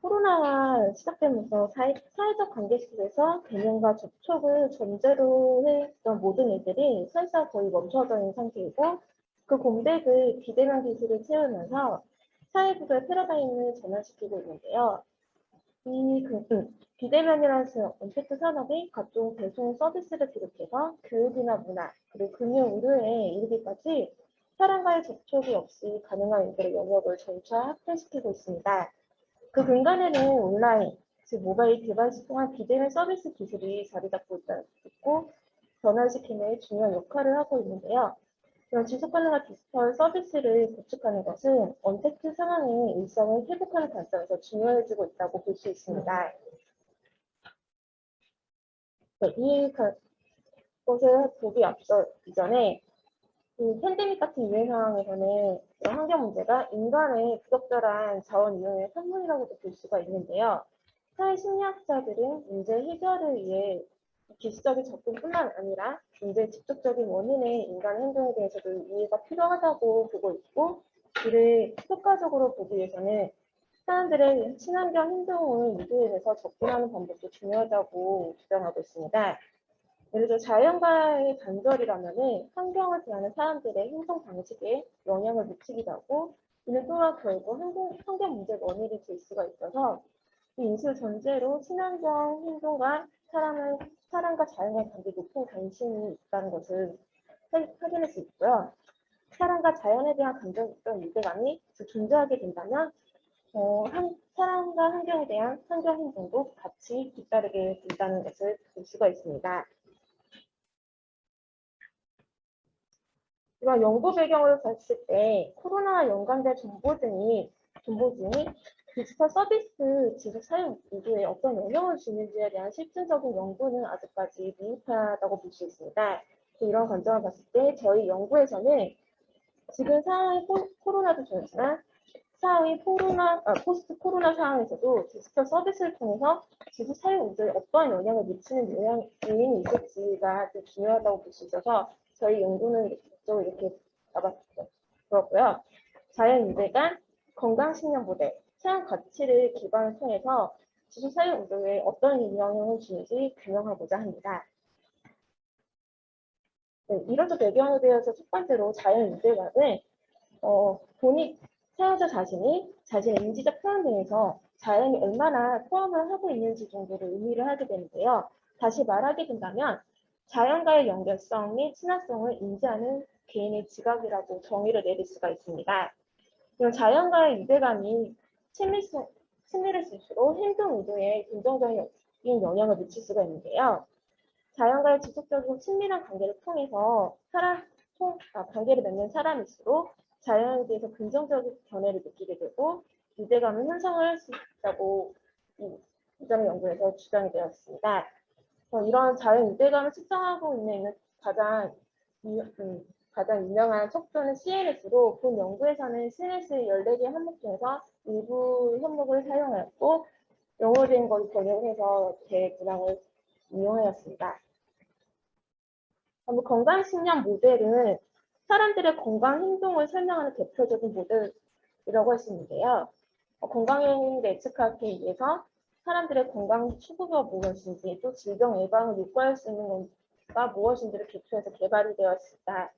코로나가 시작되면서 사회적 관계 속에서 대면과 접촉을 전제로 했던 모든 일들이 사실상 거의 멈춰져 있는 상태이고, 그 공백을 비대면 기술을 채우면서 사회 구조의 패러다임을 전환시키고 있는데요. 이 비대면이라는 언택트 산업이 각종 배송 서비스를 비롯해서 교육이나 문화, 그리고 금융, 의료에 이르기까지 사람과의 접촉이 없이 가능한 일들의 영역을 점차 확대시키고 있습니다. 그 근간에는 온라인, 즉 모바일 디바이스 통한 비대면 서비스 기술이 자리 잡고 있고 변화시키는 중요한 역할을 하고 있는데요. 이런 지속 가능한 디지털 서비스를 구축하는 것은 언택트 상황의 일상을 회복하는 관점에서 중요해지고 있다고 볼 수 있습니다. 이것을 보기 앞서 이전에 팬데믹 같은 유행 상황에서는 이런 환경 문제가 인간의 부적절한 자원 이용의 산물이라고도 볼 수가 있는데요. 사회 심리학자들은 문제 해결을 위해 기술적인 접근뿐만 아니라 문제의 직접적인 원인의 인간 행동에 대해서도 이해가 필요하다고 보고 있고, 이를 효과적으로 보기 위해서는 사람들의 친환경 행동을 유도해내서 접근하는 방법도 중요하다고 주장하고 있습니다. 예를 들어 자연과의 단절이라면 환경을 대하는 사람들의 행동 방식에 영향을 미치기도 하고, 이는 또한 결국 환경 문제의 원인이 될 수가 있어서 이 인수 전제로 친환경 행동과 사람과 자연과의 관계에 높은 관심이 있다는 것을 확인할 수 있고요. 사람과 자연에 대한 감정적 유대감이 존재하게 된다면 사람과 환경에 대한 환경 행동도 같이 뒤따르게 된다는 것을 볼 수가 있습니다. 이런 연구 배경을 봤을 때 코로나와 연관된 정보 등이 디지털 서비스 지속 사용 구조에 어떤 영향을 주는지에 대한 실질적인 연구는 아직까지 미흡하다고 볼 수 있습니다. 이런 관점을 봤을 때 저희 연구에서는 지금 상황이 코로나도 좋지만 사회의 포스트 코로나 상황에서도 디지털 서비스를 통해서 지속 사용 구조에 어떠한 영향을 미치는 요인이 있을지가 좀 중요하다고 볼 수 있어서 저희 연구는 이렇게 잡았고요. 자연 유대감, 건강 식량 모델, 체험 가치를 기반을 통해서 지속 사용 구조에 어떤 영향을 주는지 규명하고자 합니다. 네, 이런 배경에 대해서 첫 번째로 자연 유대감은 사용자 자신이 자신의 인지적 표현 등에서 자연이 얼마나 포함을 하고 있는지 정도를 의미를 하게 되는데요. 다시 말하게 된다면 자연과의 연결성 및 친화성을 인지하는 개인의 지각이라고 정의를 내릴 수가 있습니다. 이런 자연과의 유대감이 친밀을 쓸수록 행동 의도에 긍정적인 영향을 미칠 수가 있는데요. 자연과의 지속적이고 친밀한 관계를 통해서 관계를 맺는 사람일수록 자연에 대해서 긍정적인 견해를 느끼게 되고 유대감을 형성할 수 있다고 이전 연구에서 주장이 되었습니다. 이런 자연 유대감을 측정하고 있는 가장 유명한 척도는 CNS로 본 연구에서는 CNS 14개 항목 중에서 일부 항목을 사용하였고 영어된 걸 번역해서 대문항을 이용하였습니다. 건강 식량 모델은 사람들의 건강 행동을 설명하는 대표적인 모델이라고 할 수 있는데요. 건강을 예측하기 위해서 사람들의 건강 추구가 무엇인지, 또 질병 예방을 요구할 수 있는 것과 무엇인지를 기초해서 개발이 되었습니다.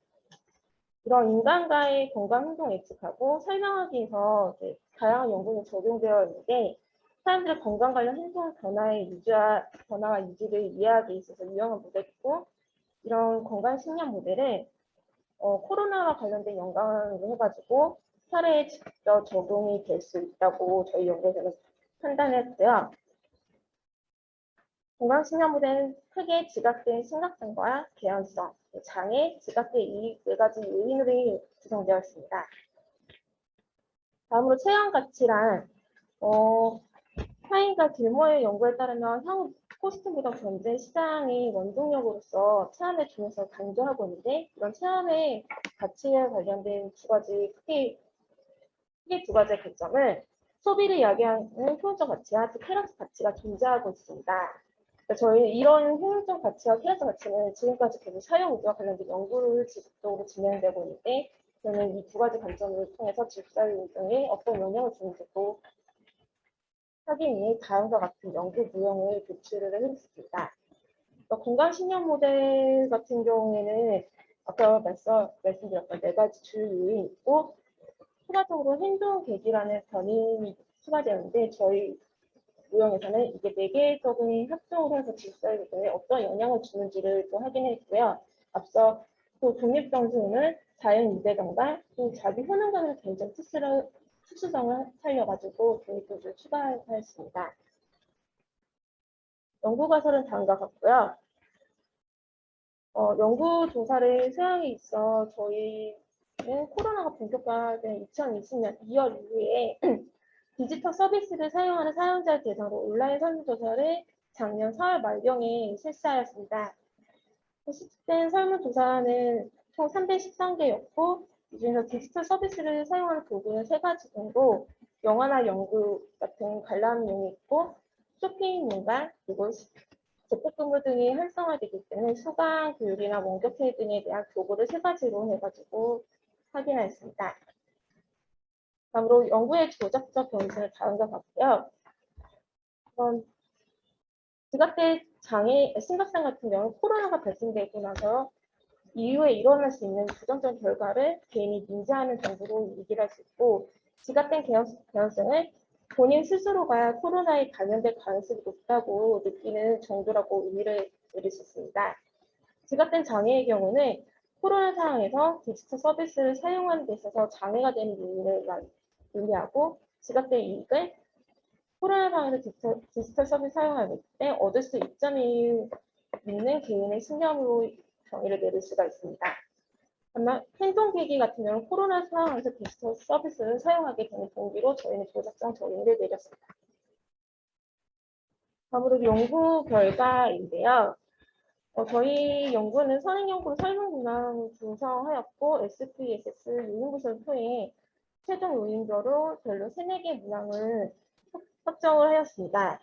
이런 인간과의 건강 행동 예측하고 설명하기 위해서 다양한 연구가 적용되어 있는데, 사람들의 건강 관련 행동 변화와 유지를 이해하기 있어서 유용한 모델이고, 이런 건강 식량 모델을 코로나와 관련된 연관을 해가지고 사례에 직접 적용이 될 수 있다고 저희 연구에서는 판단했고요. 건강 식량 모델은 크게 지각된 심각성과 개연성, 장애, 지각된 이 4가지 요인으로 구성되어 있습니다. 다음으로 체험 가치란 하인과 길모의 연구에 따르면 향후 포스트보다 전제 시장의 원동력으로서 체험의 중요성을 강조하고 있는데, 이런 체험의 가치에 관련된 크게 두 가지의 관점은 소비를 야기하는 효율적 가치와 쾌락 가치가 존재하고 있습니다. 저희 이런 효율적 가치와 필요성 가치는 지금까지 계속 사용 우수와 관련된 연구를 지속적으로 진행되고 있는데, 저는 이 두 가지 관점을 통해서 지속사회 운동에 어떤 영향을 주는지 또 확인이 다음과 같은 연구 무형을 도출을 했습니다. 공간 신념 모델 같은 경우에는 아까 말씀드렸던 네 가지 주요 요인이 있고, 추가적으로 행동 계기라는 변이 추가되었는데, 저희 모형에서는 이게 네 개적인 합성으로 해서 질서에 어떤 영향을 주는지를 또 확인했고요. 앞서 또 독립정신은 자연 유대감과 또 자기 효능감의 개인적 특수성을 살려가지고 독립도를 추가하였습니다. 연구 가설은 다음과 같고요. 연구 조사를 수행에 있어 저희는 코로나가 본격화된 2020년 2월 이후에 디지털 서비스를 사용하는 사용자 대상으로 온라인 설문조사를 작년 4월 말경에 실시하였습니다. 실시된 설문조사는 총 313개였고, 이 중에서 디지털 서비스를 사용하는 도구는 3가지 정도, 영화나 연구 같은 관람용이 있고, 쇼핑 공간, 그리고 재택근무 등이 활성화되기 때문에 수강, 교육이나 원격회 등에 대한 도구를 3가지로 해가지고 확인하였습니다. 다음으로 연구의 조작적 변수는 다음과 같고요. 지각대 장애 심각성 같은 경우는 코로나가 발생되고 나서 이후에 일어날 수 있는 부정적 결과를 개인이 인지하는 정도로 얘기를 할 수 있고, 지각된 개연성을 본인 스스로가 코로나에 감염될 가능성이 높다고 느끼는 정도라고 의미를 내릴 수 있습니다. 지각된 장애의 경우는 코로나 상황에서 디지털 서비스를 사용하는 데 있어서 장애가 되는 요인을 의미하고, 지각된 이익을 코로나 상황에서 디지털 서비스 사용할 때 얻을 수 이점이 있는 개인의 신념으로 정의를 내릴 수가 있습니다. 다만 행동 계기 같은 경우는 코로나 상황에서 디지털 서비스를 사용하게 되는 동기로 저희는 조작성 정의를 내렸습니다. 다음으로 연구 결과인데요. 저희 연구는 선행 연구로 설문 문항을 구성하였고, SPSS 요인 구성을 통해 최종 요인별로 별로 3, 4개 문항을 확정을 하였습니다.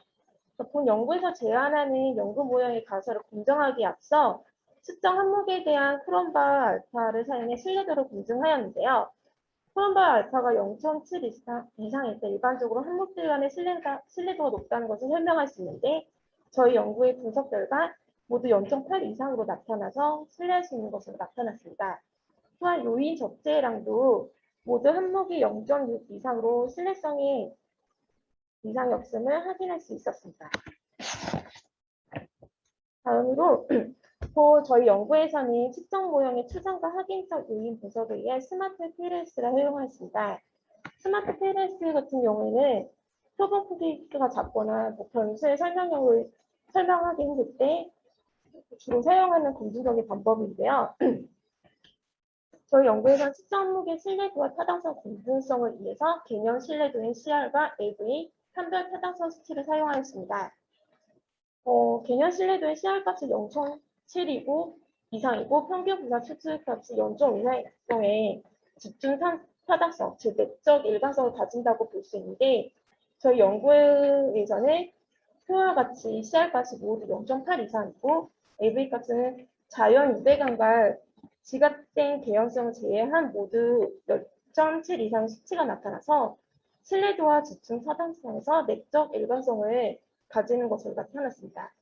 본 연구에서 제안하는 연구 모형의 가설을 검증하기에 앞서 측정 항목에 대한 크롬바 알파를 사용해 신뢰도를 검증하였는데요. 크롬바 알파가 0.7 이상일 때 일반적으로 항목들 간의 신뢰도가 높다는 것을 설명할 수 있는데, 저희 연구의 분석 결과 모두 0.8 이상으로 나타나서 신뢰할 수 있는 것으로 나타났습니다. 또한 요인 적재량도 모두 항목이 0.6 이상으로 신뢰성이 이상이 없음을 확인할 수 있었습니다. 다음으로 저희 연구에서는 측정 모형의 추정과 확인적 요인 분석을 위해 스마트 PLS를 활용했습니다. 스마트 PLS 같은 경우에는 표본 크기가 작거나 변수의 설명을 설명하기 힘들 때 주로 사용하는 검증적인 방법인데요. 저희 연구에서는 측정 항목의 신뢰도와 타당성 공분성을 위해서 개념 신뢰도인 CR과 AV, 판별 타당성 수치를 사용하였습니다. 개념 신뢰도의 CR 값이 0.7이고 이상이고 평균 분산 수치 값이 0.5 이상의 경우에 집중 타당성, 즉 내적 일관성을 가진다고 볼 수 있는데, 저희 연구에서는 표와 같이 CR 값이 모두 0.8 이상이고 AV 값은 자연 유대감과 지각된 개연성을 제외한 모두 0.7 이상 수치가 나타나서 신뢰도와 집중 타당성에서 내적 일관성을 가지는 것으로 나타났습니다.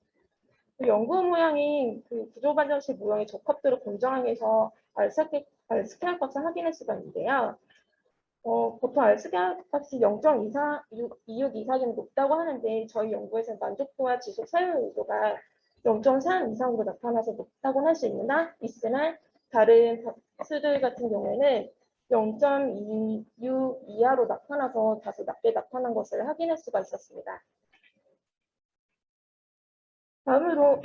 연구 모양인 구조 반정식 모형의 적합도를 검증하기 위해서 R스퀘어 값을 확인할 수가 있는데요. 보통 R스퀘어 값이 0.26 이상이면 높다고 하는데, 저희 연구에서는 만족도와 지속 사용 의도가 0.3 이상으로 나타나서 높다고 할 수 있으나 다른 수들 같은 경우에는 0.26 이하로 나타나서 다소 낮게 나타난 것을 확인할 수가 있었습니다. 다음으로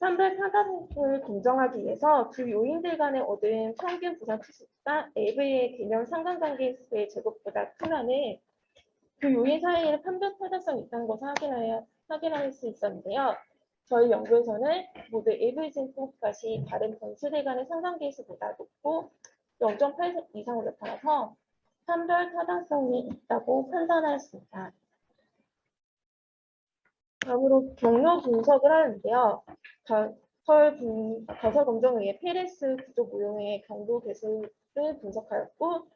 판별 타당성을 검증하기 위해서 두 요인들 간에 얻은 평균 부산 추수가 AV의 개념 상관관계의 제곱보다 크면은 그 요인 사이에 판별 타당성이 있다는 것을 확인할 수 있었는데요. 저희 연구에서는 모두 AV 진폭값이 다른 변수들 간의 상관계수보다 높고 0.8 이상으로 나타나서 판별 타당성이 있다고 판단하였습니다. 다음으로 경로 분석을 하는데요. 가설 검정에 의해 PLS 구조 모형의 경로 개수를 분석하였고,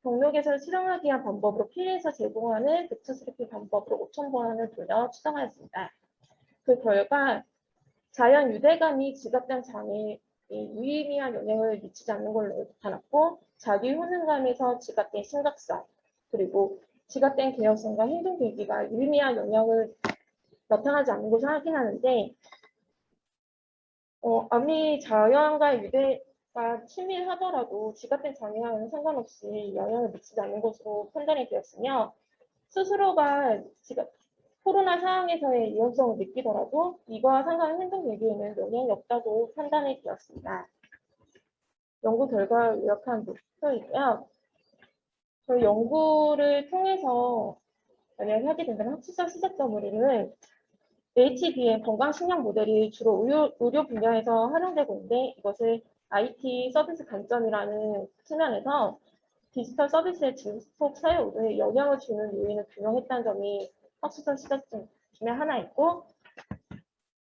경로 개수를 실험하기 위한 방법으로 필에서 제공하는 득투스래핑 방법으로 5,000번을 돌려 추정하였습니다. 그 결과 자연 유대감이 지각된 장애에 유의미한 영향을 미치지 않는 걸로 나타났고, 자기 효능감에서 지각된 심각성, 그리고 지각된 개연성과 행동 계기가 유의미한 영향을 나타나지 않는 것을 확인하는데, 아무리 자연과 유대가 친밀하더라도 지각된 장애와는 상관없이 영향을 미치지 않는 것으로 판단이 되었으며, 스스로가 코로나 상황에서의 위험성을 느끼더라도 이거와 상관한 행동 계기에는 영향이 없다고 판단이 되었습니다. 연구 결과를 요약한 목표이고요. 저희 연구를 통해서 만약에 하게 된다면 학술적 시작점으로는 HD의 건강식량 모델이 주로 의료 분야에서 활용되고 있는데, 이것을 IT 서비스 관점이라는 측면에서 디지털 서비스의 지속 사용에 영향을 주는 요인을 규명했다는 점이 학술적 시작점 중에 하나 있고,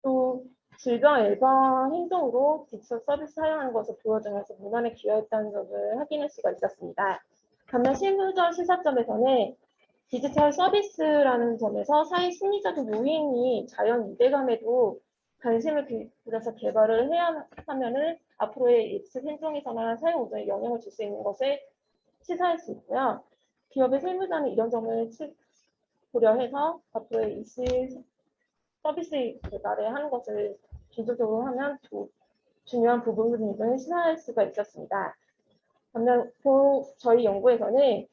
또 질병 예방 행동으로 디지털 서비스 사용하는 것을 보여주면서 문안에 기여했다는 점을 확인할 수가 있었습니다. 반면 실무적 시사점에서는 디지털 서비스라는 점에서 사회 심리적인 요인이 자연 유대감에도 관심을 들여서 개발을 해야 하면은 앞으로의 예측 행동에서나 사용 오전에 영향을 줄 수 있는 것을 시사할 수 있고요. 기업의 실무자는 이런 점을 고려해서 앞으로의 이시 서비스 개발을 하는 것을 지속적으로 하면 중요한 부분임을 시사할 수가 있었습니다. 반면 저희 연구에서는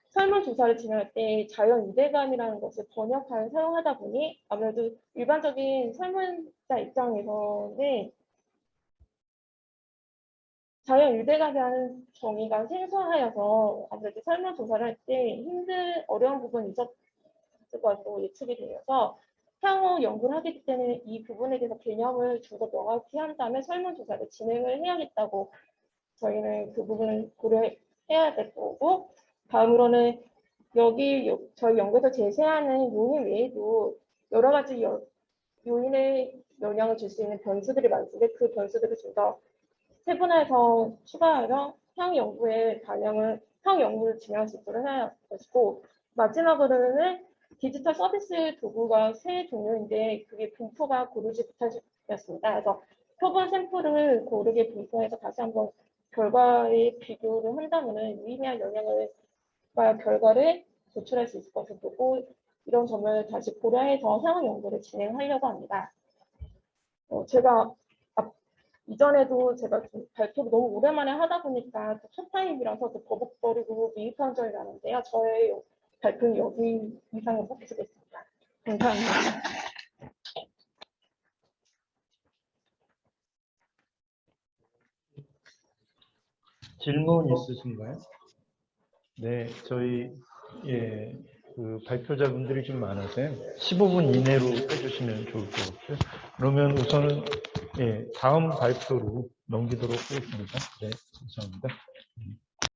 설문조사를 진행할 때 자연 유대감이라는 것을 번역하여 사용하다 보니 아무래도 일반적인 설문자 입장에서는 자연 유대감이라는 정의가 생소하여서 아무래도 설문조사를 할 때 어려운 부분이 있었을 것으로 예측이 되어서 향후 연구를 하기 때문에 이 부분에 대해서 개념을 좀 더 명확히 한 다음에 설문조사를 진행을 해야겠다고 저희는 그 부분을 고려해야 될 거고, 다음으로는 저희 연구에서 제시하는 요인 외에도 여러 가지 요인에 영향을 줄 수 있는 변수들이 많은데, 그 변수들을 좀 더 세분화해서 추가하여 향후 연구를 진행할 수 있도록 해야 것이고, 마지막으로는 디지털 서비스 도구가 세 종류인데 그게 분포가 고르지 못하였습니다. 그래서 표본 샘플을 고르게 분포해서 다시 한번 결과에 비교를 한다면 유의미한 결과를 도출할 수 있을 것을 보고, 이런 점을 다시 고려해서 향후 연구를 진행하려고 합니다. 제가 이전에도 제가 좀 발표를 너무 오랜만에 하다 보니까 첫 타임이라서 버벅거리고 미흡한 점이 많은데요. 저의 발표는 여기 이상을 마치겠습니다. 감사합니다. 질문 있으신가요? 네, 저희 그 발표자분들이 좀 많아서요. 15분 이내로 해주시면 좋을 것 같아요. 그러면 우선은 다음 발표로 넘기도록 하겠습니다. 네, 감사합니다.